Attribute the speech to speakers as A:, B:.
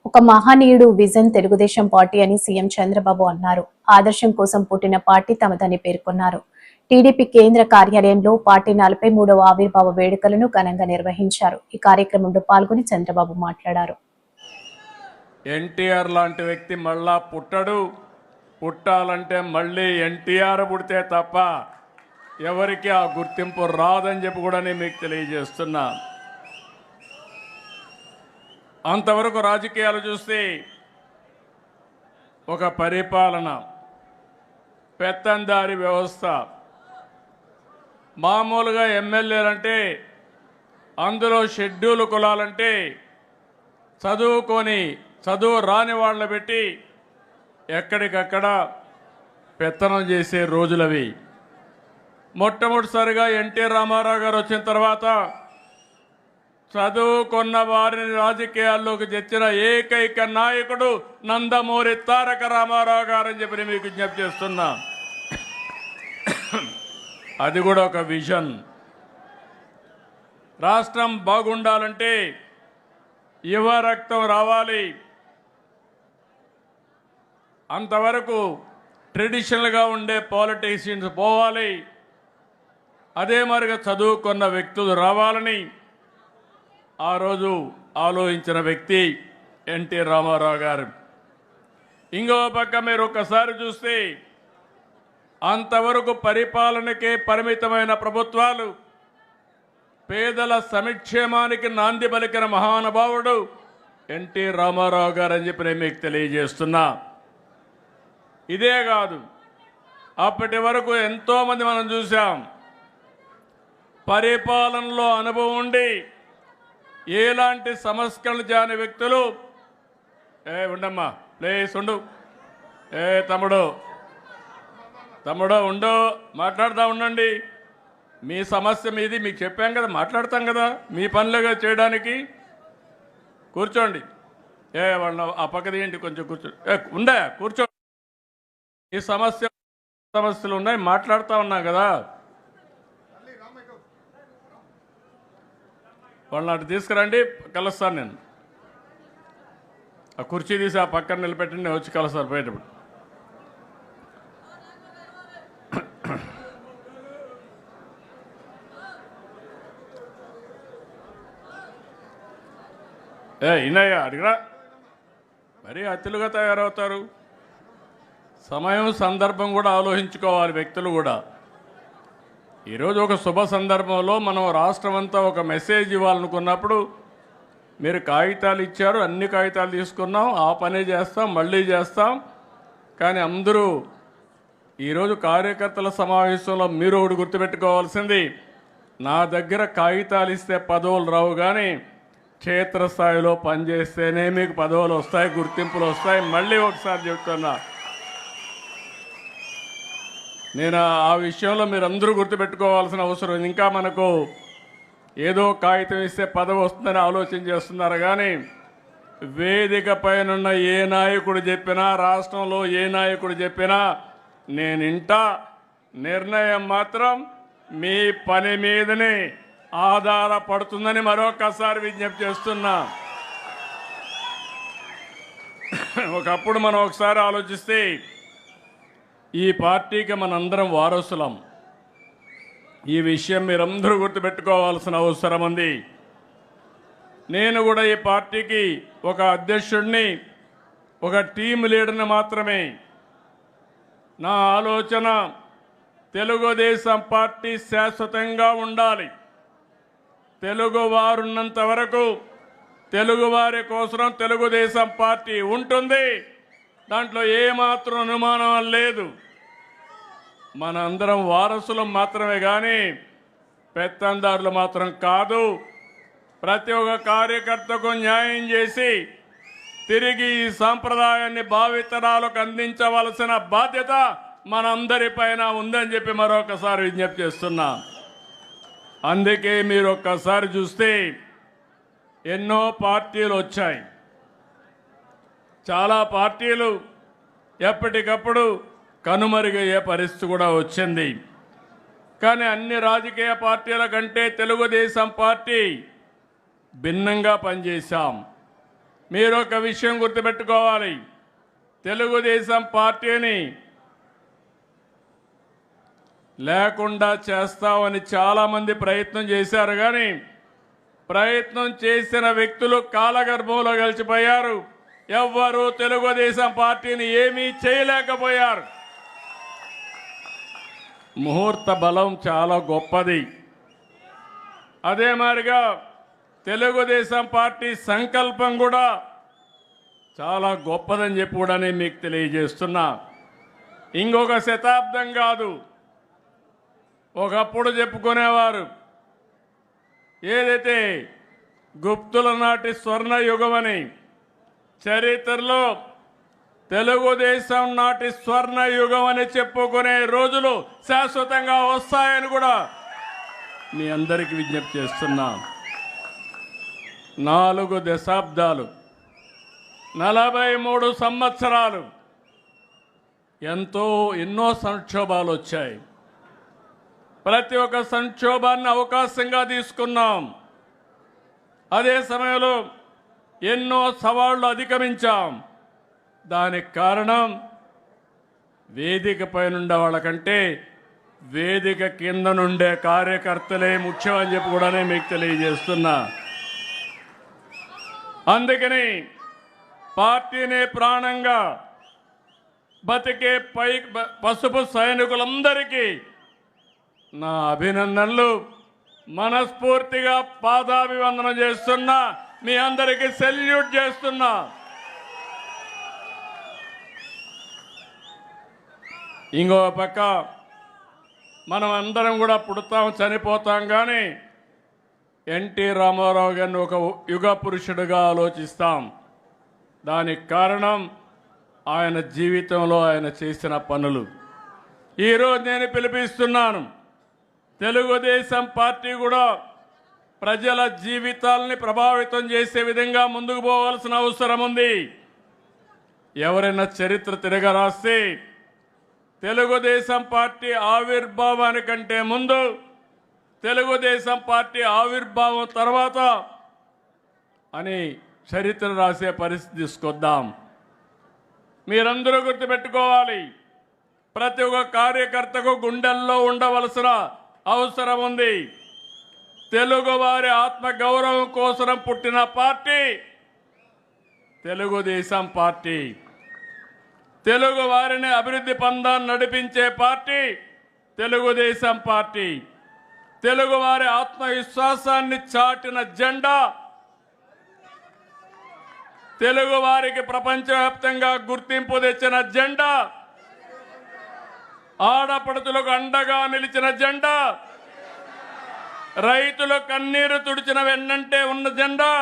A: ఒక మహనీయుడు vision Telugu Desam party అని సీఎం చంద్రబాబు అన్నారు. ఆదర్శం కోసం పుట్టిన పార్టీ తమదని పేర్కొన్నారు. టీడీపీ కేంద్ర కార్యాలయంలో పార్టీ 43వ ఆవిర్భావ వేడుకలను ఘనంగా నిర్వహించారు. ఈ కార్యక్రమంలో పాల్గొని చంద్రబాబు మాట్లాడారు.
B: ఎన్టీఆర్ లాంటి వ్యక్తి మళ్ళా పుట్టాలంటే మళ్ళీ ఎన్టీఆర్ పుడితే తప్ప ఎవరికి ఆ గుర్తింపు రాదని చెప్పి కూడా నేను మీకు తెలియజేస్తున్నా. అంతవరకు రాజకీయాలు చూస్తే ఒక పరిపాలన, పెత్తందారి వ్యవస్థ. మామూలుగా ఎమ్మెల్యేలంటే అందులో షెడ్యూల్ కులాలంటే చదువు రాని వాళ్ళని పెట్టి ఎక్కడికక్కడ పెత్తనం చేసే రోజులవి. మొట్టమొదటిసారిగా ఎన్టీ రామారావు గారు వచ్చిన తర్వాత చదువుకున్న వారిని రాజకీయాల్లోకి తెచ్చిన ఏకైక నాయకుడు నందమూరి తారక రామారావు గారు అని చెప్పి మీకు విజ్ఞప్తి చేస్తున్నా. అది కూడా ఒక విజన్. రాష్ట్రం బాగుండాలంటే యువ రక్తం రావాలి. అంతవరకు ట్రెడిషనల్గా ఉండే పాలిటీషియన్స్ పోవాలి. అదే మరిగా చదువుకున్న వ్యక్తులు రావాలని ఆ రోజు ఆలోచించిన వ్యక్తి ఎన్టీ రామారావు గారు. ఇంకో పక్క మీరు ఒక్కసారి చూస్తే అంతవరకు పరిపాలనకే పరిమితమైన ప్రభుత్వాలు పేదల సంక్షేమానికి నాంది పలికిన మహానుభావుడు ఎన్టీ రామారావు గారు అని చెప్పి నేను మీకు తెలియజేస్తున్నా. ఇదే కాదు, అప్పటి వరకు ఎంతోమంది మనం చూసాం పరిపాలనలో అనుభవం ఉండి ఎలాంటి సంస్కరణలు చేయని వ్యక్తులు. ఉండమ్మా, ప్లీజ్ ఉండు. తమ్ముడు ఉండు, మాట్లాడుతూ ఉండండి. మీ సమస్య మీది, మీకు చెప్పాం కదా, మాట్లాడతాం కదా, మీ పనులుగా చేయడానికి. కూర్చోండి. వాళ్ళ ఆ పక్కది ఏంటి, కొంచెం కూర్చో. కూర్చో. ఈ సమస్యలు ఉన్నాయి, మాట్లాడుతూ ఉన్నాం కదా. వాళ్ళని అటు తీసుకురండి, కలుస్తాను నేను. ఆ కుర్చీ తీసి ఆ పక్కన నిలబెట్టండి, నేను వచ్చి కలుస్తాను బయటప్పుడు. ఇన్నయ్యా అడిగిరా, మరీ అతిలుగా తయారవుతారు. సమయం సందర్భం కూడా ఆలోచించుకోవాలి వ్యక్తులు కూడా. ఈరోజు ఒక శుభ సందర్భంలో మనం రాష్ట్రం అంతా ఒక మెసేజ్ ఇవ్వాలనుకున్నప్పుడు మీరు కాగితాలు ఇచ్చారు, అన్ని కాగితాలు తీసుకున్నాం, ఆ పనే చేస్తాం, మళ్ళీ చేస్తాం. కానీ అందరూ ఈరోజు కార్యకర్తల సమావేశంలో మీరు ఒకటి గుర్తుపెట్టుకోవాల్సింది, నా దగ్గర కాగితాలు ఇస్తే పదవులు రావు, కానీ క్షేత్రస్థాయిలో పనిచేస్తేనే మీకు పదవులు వస్తాయి, గుర్తింపులు వస్తాయి. మళ్ళీ ఒకసారి చెప్తున్నా, నేను ఆ విషయంలో మీరందరూ గుర్తుపెట్టుకోవాల్సిన అవసరం. ఇంకా మనకు ఏదో కాగితం ఇస్తే పదవి వస్తుందని ఆలోచన చేస్తున్నారు, కానీ వేదిక పైన ఏ నాయకుడు చెప్పినా, రాష్ట్రంలో ఏ నాయకుడు చెప్పినా నేను ఇంటా. నిర్ణయం మాత్రం మీ పని మీదనే ఆధారపడుతుందని మరొకసారి విజ్ఞప్తి చేస్తున్నా. ఒకప్పుడు మనం ఒకసారి ఆలోచిస్తే ఈ పార్టీకి మనందరం వారసులం. ఈ విషయం మీరందరూ గుర్తుపెట్టుకోవాల్సిన అవసరం ఉంది. నేను కూడా ఈ పార్టీకి ఒక అధ్యక్షుడిని, ఒక టీం లీడర్ని మాత్రమే. నా ఆలోచన తెలుగుదేశం పార్టీ శాశ్వతంగా ఉండాలి. తెలుగువారున్నంత వరకు తెలుగువారి కోసం తెలుగుదేశం పార్టీ ఉంటుంది. దాంట్లో ఏమాత్రం అనుమానం లేదు. మనందరం వారసులం మాత్రమే, కానీ పెత్తందారులు మాత్రం కాదు. ప్రతి ఒక్క కార్యకర్తకు న్యాయం చేసి తిరిగి ఈ సాంప్రదాయాన్ని భావితరాలకు అందించవలసిన బాధ్యత మనందరిపైన ఉందని చెప్పి మరొకసారి విజ్ఞప్తి చేస్తున్నా. అందుకే మీరు ఒక్కసారి చూస్తే ఎన్నో పార్టీలు వచ్చాయి. చాలా పార్టీలు ఎప్పటికప్పుడు కనుమరుగయ్యే పరిస్థితి కూడా వచ్చింది. కానీ అన్ని రాజకీయ పార్టీల కంటే తెలుగుదేశం పార్టీ భిన్నంగా పనిచేశాం. మీరు ఒక విషయం గుర్తుపెట్టుకోవాలి. తెలుగుదేశం పార్టీని లేకుండా చేస్తామని చాలామంది ప్రయత్నం చేశారు, కానీ ప్రయత్నం చేసిన వ్యక్తులు కాలగర్భంలో కలిసిపోయారు. ఎవ్వరూ తెలుగుదేశం పార్టీని ఏమీ చేయలేకపోయారు. ముహూర్త బలం చాలా గొప్పది. అదే మాదిరిగా తెలుగుదేశం పార్టీ సంకల్పం కూడా చాలా గొప్పదని చెప్పి కూడా నేను మీకు తెలియజేస్తున్నా. ఇంకొక శతాబ్దం కాదు, ఒకప్పుడు చెప్పుకునేవారు ఏదైతే గుప్తుల నాటి స్వర్ణ యుగమని, చరిత్రలో తెలుగుదేశం నాటి స్వర్ణ యుగం అని చెప్పుకునే రోజులు శాశ్వతంగా వస్తాయని కూడా మీ అందరికీ విజ్ఞప్తి చేస్తున్నా. 4 దశాబ్దాలు 43 సంవత్సరాలు ఎన్నో సంక్షోభాలు వచ్చాయి. ప్రతి ఒక్క సంక్షోభాన్ని అవకాశంగా తీసుకున్నాం. అదే సమయంలో ఎన్నో సవాళ్లు అధిగమించాం. దానికి కారణం వేదిక పైన ఉండే వాళ్ళకంటే వేదిక కింద నుండే కార్యకర్తలే ముఖ్యమని చెప్పి కూడా మీకు తెలియజేస్తున్నా. అందుకని పార్టీని ప్రాణంగా బతికే పసుపు సైనికులందరికీ నా అభినందనలు. మనస్ఫూర్తిగా పాదాభివందనం చేస్తున్నా. మీ అందరికీ సెల్యూట్ చేస్తున్నా. ఇంకో పక్క మనం అందరం కూడా పుడతాం, చనిపోతాం, కానీ ఎన్టీ రామారావు గారిని ఒక యుగ పురుషుడిగా ఆలోచిస్తాం. దానికి కారణం ఆయన జీవితంలో ఆయన చేసిన పనులు. ఈరోజు నేను పిలిపిస్తున్నాను, తెలుగుదేశం పార్టీ కూడా ప్రజల జీవితాలని ప్రభావితం చేసే విధంగా ముందుకు పోవాల్సిన అవసరం ఉంది. ఎవరైనా చరిత్ర తిరగరాస్తే తెలుగుదేశం పార్టీ ఆవిర్భావానికంటే ముందు, తెలుగుదేశం పార్టీ ఆవిర్భావం తర్వాత అని చరిత్ర రాసే పరిస్థితి తీసుకొద్దాం. మీరందరూ గుర్తుపెట్టుకోవాలి, ప్రతి ఒక్క కార్యకర్తకు గుండెల్లో ఉండవలసిన అవసరం ఉంది. తెలుగువారి ఆత్మగౌరవం కోసం పుట్టిన పార్టీ తెలుగుదేశం పార్టీ. తెలుగు వారిని అభివృద్ధి పందాన్ని నడిపించే పార్టీ తెలుగుదేశం పార్టీ. తెలుగు వారి ఆత్మవిశ్వాసాన్ని చాటిన జెండా, తెలుగు వారికి ప్రపంచవ్యాప్తంగా గుర్తింపు తెచ్చిన జెండా, ఆడపడుతులకు అండగా నిలిచిన జెండా, రైతుల కన్నీరు తుడిచిన వెన్నంటే ఉన్న జెండా